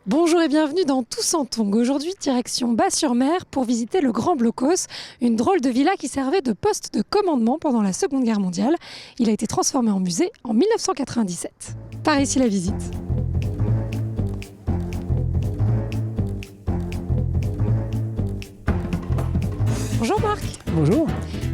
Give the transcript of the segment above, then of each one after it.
Bonjour et bienvenue dans Tous en Tongs. Aujourd'hui, direction Bas-sur-Mer pour visiter le Grand Blocos, une drôle de villa qui servait de poste de commandement pendant la Seconde Guerre mondiale. Il a été transformé en musée en 1997. Par ici la visite. Bonjour Marc. Bonjour.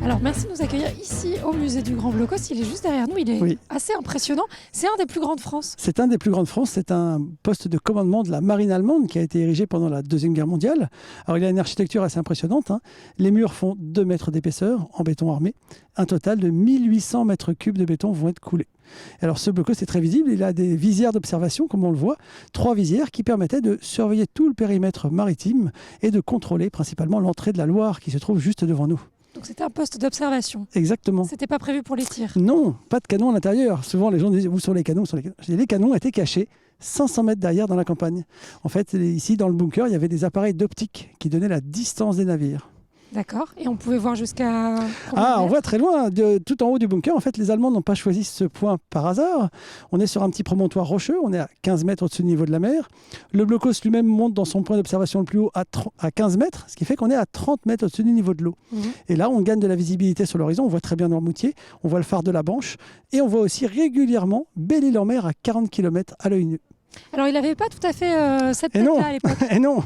Alors merci de nous accueillir ici au musée du Grand Blocos. Il est juste derrière nous, il est assez impressionnant. C'est un des plus grands de France. C'est un des plus grands de France. C'est un poste de commandement de la marine allemande qui a été érigé pendant la Deuxième Guerre mondiale. Alors il a une architecture assez impressionnante. Les murs font 2 mètres d'épaisseur en béton armé. Un total de 1800 mètres cubes de béton vont être coulés. Alors ce blocos est très visible, il a des visières d'observation comme on le voit, 3 visières qui permettaient de surveiller tout le périmètre maritime et de contrôler principalement l'entrée de la Loire qui se trouve juste devant nous. Donc c'était un poste d'observation. Exactement. C'était pas prévu pour les tirs. Non, pas de canon à l'intérieur. Souvent les gens disent où sont les canons, Les canons étaient cachés 500 mètres derrière dans la campagne. En fait, ici dans le bunker, il y avait des appareils d'optique qui donnaient la distance des navires. D'accord. Et on pouvait voir jusqu'à... On voit très loin, tout en haut du bunker. En fait, les Allemands n'ont pas choisi ce point par hasard. On est sur un petit promontoire rocheux, on est à 15 mètres au-dessus du niveau de la mer. Le blocos lui-même monte dans son point d'observation le plus haut à 15 mètres, ce qui fait qu'on est à 30 mètres au-dessus du niveau de l'eau. Et là, on gagne de la visibilité sur l'horizon. On voit très bien Noirmoutier, on voit le phare de la Banche et on voit aussi régulièrement Belle-Île-en-Mer à 40 km à l'œil nu. Alors, il n'avait pas tout à fait cette tête-là à l'époque. Et non,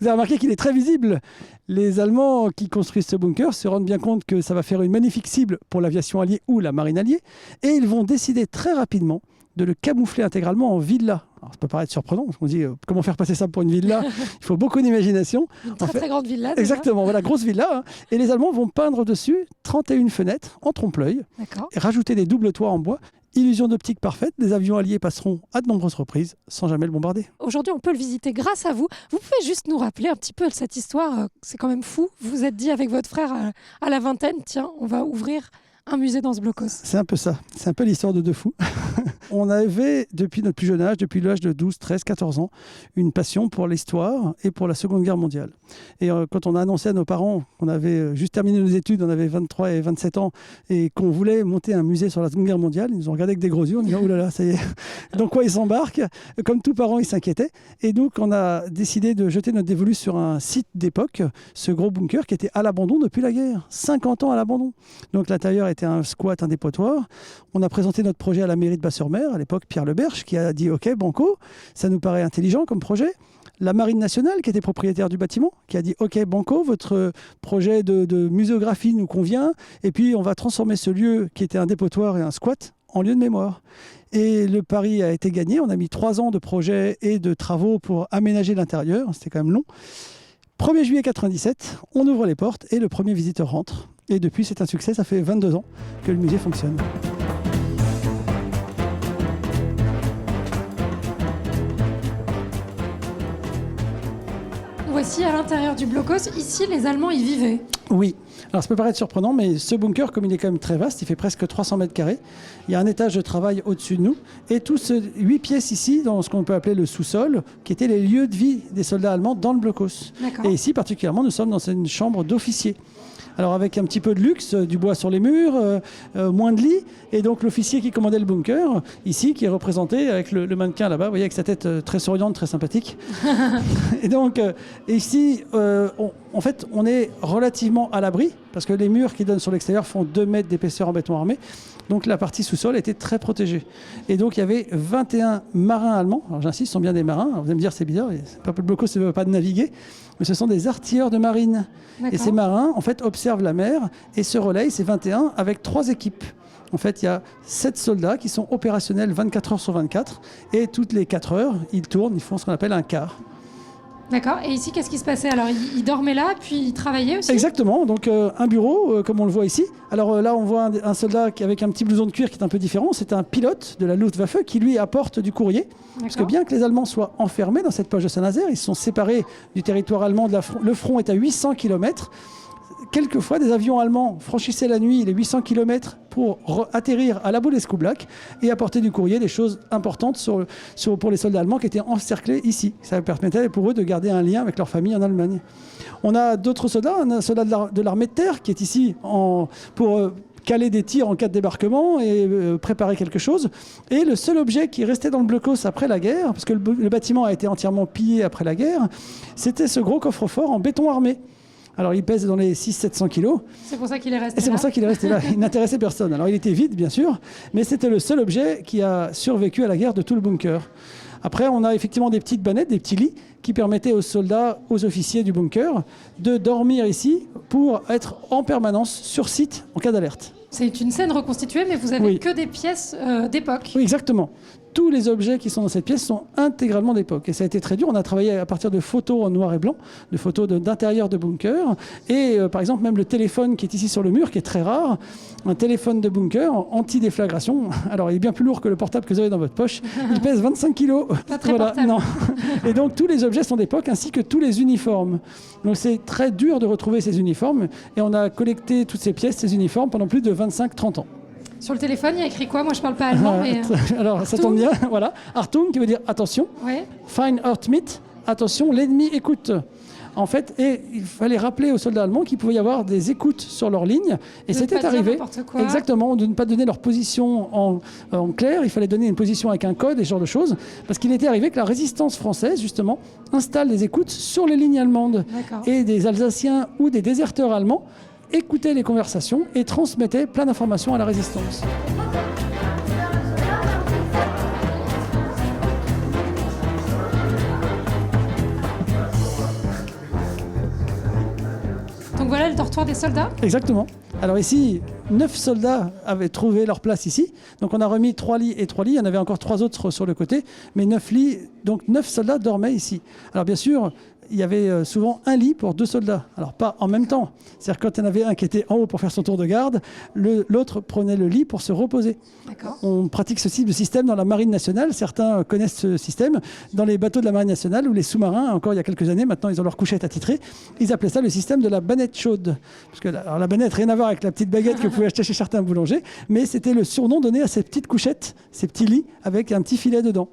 vous avez remarqué qu'il est très visible. Les Allemands qui construisent ce bunker se rendent bien compte que ça va faire une magnifique cible pour l'aviation alliée ou la marine alliée. Et ils vont décider très rapidement de le camoufler intégralement en villa. Alors, ça peut paraître surprenant, parce qu'on se dit comment faire passer ça pour une villa. Il faut beaucoup d'imagination. Une très grande villa. Déjà. Exactement, voilà, grosse villa. Et les Allemands vont peindre dessus 31 fenêtres en trompe-l'œil et rajouter des doubles toits en bois. Illusion d'optique parfaite, les avions alliés passeront à de nombreuses reprises sans jamais le bombarder. Aujourd'hui, on peut le visiter grâce à vous. Vous pouvez juste nous rappeler un petit peu cette histoire, c'est quand même fou. Vous vous êtes dit avec votre frère à la vingtaine, tiens, on va ouvrir un musée dans ce blocos. C'est un peu ça, c'est un peu l'histoire de deux fous. On avait, depuis notre plus jeune âge, depuis l'âge de 12, 13, 14 ans, une passion pour l'histoire et pour la Seconde Guerre mondiale. Et quand on a annoncé à nos parents qu'on avait juste terminé nos études, on avait 23 et 27 ans, et qu'on voulait monter un musée sur la Seconde Guerre mondiale, ils nous ont regardé avec des gros yeux, en disant « Oh là là, ça y est !» Donc quoi, ils s'embarquent. Comme tous parents, ils s'inquiétaient. Et donc, on a décidé de jeter notre dévolu sur un site d'époque, ce gros bunker qui était à l'abandon depuis la guerre. 50 ans à l'abandon. Donc l'intérieur était un squat, un dépotoir. On a présenté notre projet à la mairie de Bas-sur-Mer, à l'époque Pierre Leberche, qui a dit « Ok, banco, ça nous paraît intelligent comme projet ». La Marine nationale, qui était propriétaire du bâtiment, qui a dit « Ok, banco, votre projet de muséographie nous convient, et puis on va transformer ce lieu qui était un dépotoir et un squat en lieu de mémoire ». Et le pari a été gagné. On a mis 3 ans de projet et de travaux pour aménager l'intérieur. C'était quand même long. 1er juillet 1997, on ouvre les portes et le premier visiteur rentre. Et depuis, c'est un succès. Ça fait 22 ans que le musée fonctionne. Voici à l'intérieur du blocos. Ici, les Allemands y vivaient. Oui. Alors ça peut paraître surprenant, mais ce bunker, comme il est quand même très vaste, il fait presque 300 mètres carrés. Il y a un étage de travail au-dessus de nous. Et tous ces 8 pièces ici, dans ce qu'on peut appeler le sous-sol, qui étaient les lieux de vie des soldats allemands dans le blocos. Et ici, particulièrement, nous sommes dans une chambre d'officier. Alors avec un petit peu de luxe, du bois sur les murs, moins de lits. Et donc l'officier qui commandait le bunker, ici, qui est représenté avec le mannequin là-bas, vous voyez, avec sa tête très souriante, très sympathique. Et donc ici, en fait, on est relativement à l'abri, parce que les murs qui donnent sur l'extérieur font 2 mètres d'épaisseur en béton armé. Donc la partie sous-sol était très protégée. Et donc il y avait 21 marins allemands. Alors j'insiste, ce sont bien des marins. Alors, vous allez me dire, c'est bizarre, le blocos ne veut pas de naviguer. Mais ce sont des artilleurs de marine. Et ces marins, en fait, observent la mer et se relayent, ces 21, avec 3 équipes. En fait, il y a 7 soldats qui sont opérationnels 24 heures sur 24. Et toutes les 4 heures, ils tournent, ils font ce qu'on appelle un quart. D'accord. Et ici, qu'est-ce qui se passait? Alors, ils dormaient là, puis ils travaillaient aussi? Exactement. Donc, un bureau, comme on le voit ici. Alors là, on voit un soldat avec un petit blouson de cuir qui est un peu différent. C'est un pilote de la Luftwaffe qui, lui, apporte du courrier. Parce que bien que les Allemands soient enfermés dans cette poche de Saint-Nazaire, ils sont séparés du territoire allemand. Le front est à 800 km. Quelquefois, des avions allemands franchissaient la nuit les 800 km pour atterrir à la Bouleskoublak et apporter du courrier, des choses importantes pour les soldats allemands qui étaient encerclés ici. Ça permettait pour eux de garder un lien avec leur famille en Allemagne. On a d'autres soldats, un soldat de l'armée de terre qui est ici caler des tirs en cas de débarquement et préparer quelque chose. Et le seul objet qui restait dans le blocos après la guerre, parce que le bâtiment a été entièrement pillé après la guerre, c'était ce gros coffre-fort en béton armé. Alors, il pèse dans les 600-700 kilos. C'est pour ça qu'il est resté Et c'est là. pour ça qu'il est resté là. Il n'intéressait personne. Alors, il était vide, bien sûr, mais c'était le seul objet qui a survécu à la guerre de tout le bunker. Après, on a effectivement des petites bannettes, des petits lits qui permettaient aux soldats, aux officiers du bunker de dormir ici pour être en permanence sur site en cas d'alerte. C'est une scène reconstituée, mais vous avez Oui. que des pièces d'époque. Oui, exactement. Tous les objets qui sont dans cette pièce sont intégralement d'époque. Et ça a été très dur. On a travaillé à partir de photos en noir et blanc, de photos d'intérieur de bunker. Et par exemple, même le téléphone qui est ici sur le mur, qui est très rare, un téléphone de bunker anti-déflagration. Alors, il est bien plus lourd que le portable que vous avez dans votre poche. Il pèse 25 kilos. Pas très portable. Non. Et donc, tous les objets sont d'époque, ainsi que tous les uniformes. Donc, c'est très dur de retrouver ces uniformes. Et on a collecté toutes ces pièces, ces uniformes, pendant plus de 25-30 ans. Sur le téléphone, il y a écrit quoi? Moi, je parle pas allemand, mais... Alors, ça tombe bien. Voilà. Achtung, qui veut dire attention. Ouais. Fein hört mit, attention, l'ennemi écoute. En fait, et il fallait rappeler aux soldats allemands qu'il pouvait y avoir des écoutes sur leur ligne. Et De c'était ne pas dire arrivé. n'importe quoi. Exactement, de ne pas donner leur position en clair. Il fallait donner une position avec un code et ce genre de choses. Parce qu'il était arrivé que la résistance française, justement, installe des écoutes sur les lignes allemandes. D'accord. Et des Alsaciens ou des déserteurs allemands écoutaient les conversations et transmettaient plein d'informations à la résistance. Donc voilà le dortoir des soldats. Exactement. Alors ici, 9 soldats avaient trouvé leur place ici. Donc on a remis 3 lits et 3 lits. Il y en avait encore 3 autres sur le côté. Mais 9 lits, donc 9 soldats dormaient ici. Alors bien sûr, il y avait souvent un lit pour 2 soldats. Alors pas en même temps. C'est-à-dire quand il y en avait un qui était en haut pour faire son tour de garde, l'autre prenait le lit pour se reposer. D'accord. On pratique ce type de système dans la Marine nationale. Certains connaissent ce système. Dans les bateaux de la Marine nationale ou les sous-marins, encore il y a quelques années, maintenant ils ont leur couchette attitrée, ils appelaient ça le système de la bannette chaude. Parce que alors, la bannette, rien à voir avec la petite baguette que vous pouvez acheter chez certains boulangers, mais c'était le surnom donné à ces petites couchettes, ces petits lits avec un petit filet dedans.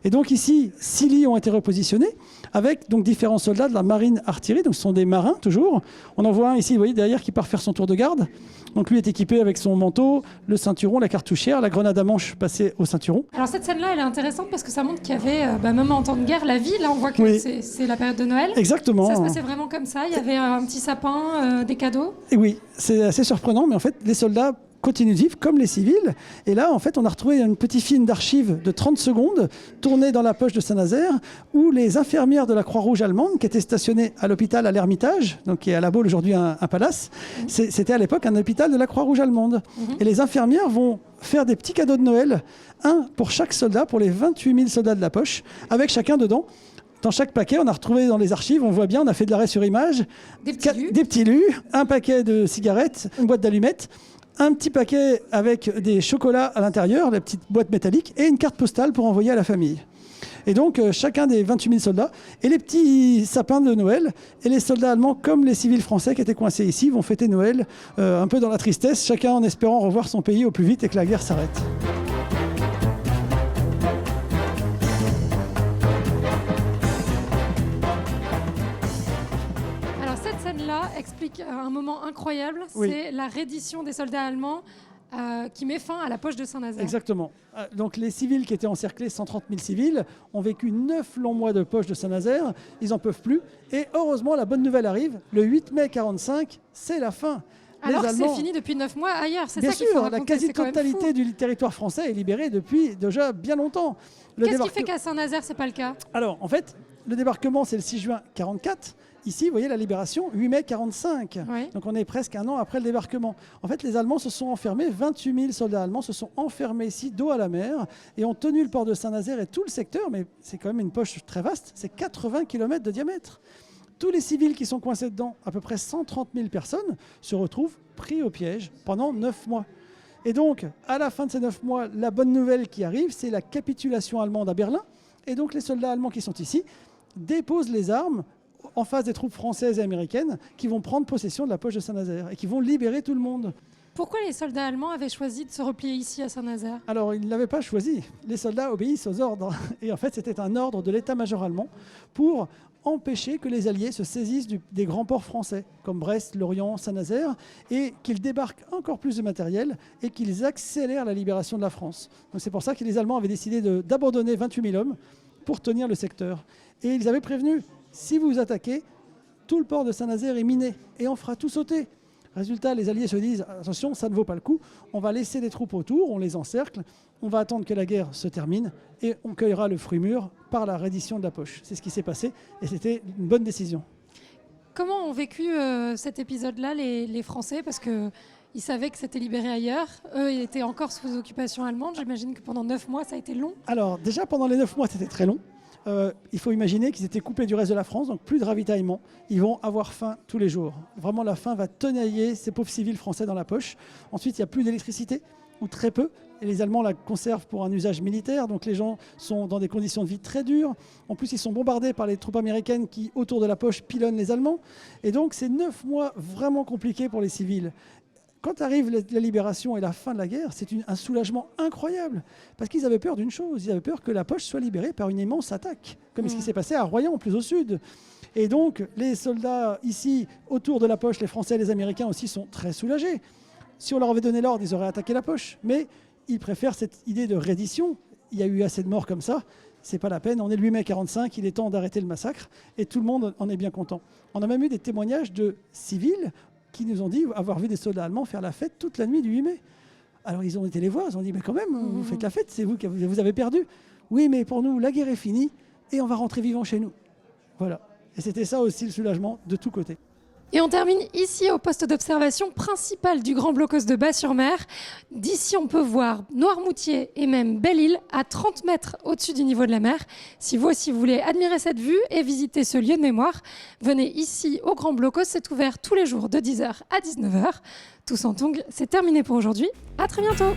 Et donc ici, 6 lits ont été repositionnés avec donc différents soldats de la marine artillerie, donc ce sont des marins toujours. On en voit un ici, vous voyez derrière, qui part faire son tour de garde. Donc lui est équipé avec son manteau, le ceinturon, la cartouchière, la grenade à manche passée au ceinturon. Alors cette scène-là, elle est intéressante parce que ça montre qu'il y avait, même en temps de guerre, la vie. Là, on voit que Oui. c'est la période de Noël. Exactement. Ça se passait vraiment comme ça. Il y avait un petit sapin, des cadeaux. Et oui, c'est assez surprenant, mais en fait, les soldats continuent de vivre comme les civils. Et là, en fait, on a retrouvé un petit film d'archives de 30 secondes tourné dans la poche de Saint-Nazaire où les infirmières de la Croix-Rouge allemande qui étaient stationnées à l'hôpital à l'Ermitage, donc qui est à La Baule aujourd'hui un palace, c'était à l'époque un hôpital de la Croix-Rouge allemande. Et les infirmières vont faire des petits cadeaux de Noël, un pour chaque soldat, pour les 28 000 soldats de la poche, avec chacun dedans. Dans chaque paquet, on a retrouvé dans les archives, on voit bien, on a fait de l'arrêt sur image, Des petits lus. des petits lus, un paquet de cigarettes, une boîte d'allumettes, un petit paquet avec des chocolats à l'intérieur, la petite boîte métallique, et une carte postale pour envoyer à la famille. Et donc, chacun des 28 000 soldats, et les petits sapins de Noël, et les soldats allemands, comme les civils français qui étaient coincés ici, vont fêter Noël un peu dans la tristesse, chacun en espérant revoir son pays au plus vite et que la guerre s'arrête. Là explique un moment incroyable, Oui. c'est la reddition des soldats allemands qui met fin à la poche de Saint-Nazaire. Exactement. Donc les civils qui étaient encerclés, 130 000 civils, ont vécu 9 longs mois de poche de Saint-Nazaire, ils n'en peuvent plus. Et heureusement, la bonne nouvelle arrive, le 8 mai 1945, c'est la fin. Alors que c'est fini depuis 9 mois ailleurs, c'est ça qu'il faut raconter. La quasi-totalité du territoire français est libérée depuis déjà bien longtemps. Qu'est-ce qui fait qu'à Saint-Nazaire, c'est pas le cas? Alors, en fait, le débarquement, c'est le 6 juin 1944. Ici, vous voyez la libération, 8 mai 1945. Oui. Donc on est presque un an après le débarquement. En fait, les Allemands se sont enfermés, 28 000 soldats allemands se sont enfermés ici, dos à la mer, et ont tenu le port de Saint-Nazaire et tout le secteur, mais c'est quand même une poche très vaste, c'est 80 km de diamètre. Tous les civils qui sont coincés dedans, à peu près 130 000 personnes, se retrouvent pris au piège pendant 9 mois. Et donc, à la fin de ces 9 mois, la bonne nouvelle qui arrive, c'est la capitulation allemande à Berlin. Et donc, les soldats allemands qui sont ici déposent les armes en face des troupes françaises et américaines qui vont prendre possession de la poche de Saint-Nazaire et qui vont libérer tout le monde. Pourquoi les soldats allemands avaient choisi de se replier ici à Saint-Nazaire? Alors, ils ne l'avaient pas choisi. Les soldats obéissent aux ordres. Et en fait, c'était un ordre de l'état-major allemand pour empêcher que les Alliés se saisissent des grands ports français, comme Brest, Lorient, Saint-Nazaire, et qu'ils débarquent encore plus de matériel et qu'ils accélèrent la libération de la France. Donc c'est pour ça que les Allemands avaient décidé d'abandonner 28 000 hommes pour tenir le secteur. Et ils avaient prévenu, si vous attaquez, tout le port de Saint-Nazaire est miné et on fera tout sauter. Résultat, les Alliés se disent, attention, ça ne vaut pas le coup, on va laisser des troupes autour, on les encercle, on va attendre que la guerre se termine et on cueillera le fruit mûr par la reddition de la poche. C'est ce qui s'est passé et c'était une bonne décision. Comment ont vécu cet épisode-là les Français? Parce qu'ils savaient que c'était libéré ailleurs. Eux, ils étaient encore sous occupation allemande. J'imagine que pendant 9 mois, ça a été long. Alors déjà, pendant les 9 mois, c'était très long. Il faut imaginer qu'ils étaient coupés du reste de la France, donc plus de ravitaillement. Ils vont avoir faim tous les jours. Vraiment, la faim va tenailler ces pauvres civils français dans la poche. Ensuite, il n'y a plus d'électricité, ou très peu. Et les Allemands la conservent pour un usage militaire, donc les gens sont dans des conditions de vie très dures. En plus, ils sont bombardés par les troupes américaines qui, autour de la poche, pilonnent les Allemands. Et donc, c'est 9 mois vraiment compliqués pour les civils. Quand arrive la libération et la fin de la guerre, c'est un soulagement incroyable. Parce qu'ils avaient peur d'une chose, ils avaient peur que la poche soit libérée par une immense attaque, comme ce qui s'est passé à Royan, plus au sud. Et donc, les soldats ici, autour de la poche, les Français et les Américains aussi sont très soulagés. Si on leur avait donné l'ordre, ils auraient attaqué la poche. Mais ils préfèrent cette idée de reddition. Il y a eu assez de morts comme ça. C'est pas la peine. On est le 8 mai 1945, il est temps d'arrêter le massacre. Et tout le monde en est bien content. On a même eu des témoignages de civils qui nous ont dit avoir vu des soldats allemands faire la fête toute la nuit du 8 mai. Alors ils ont été les voir, ils ont dit mais quand même, vous faites la fête, c'est vous qui vous avez perdu. Oui, mais pour nous, la guerre est finie et on va rentrer vivant chez nous. Voilà. Et c'était ça aussi le soulagement de tous côtés. Et on termine ici au poste d'observation principal du Grand Blocos de Bas-sur-Mer. D'ici, on peut voir Noirmoutier et même Belle-Île à 30 mètres au-dessus du niveau de la mer. Si vous aussi voulez admirer cette vue et visiter ce lieu de mémoire, venez ici au Grand Blocos. C'est ouvert tous les jours de 10h à 19h. Tous en tongs, c'est terminé pour aujourd'hui. À très bientôt.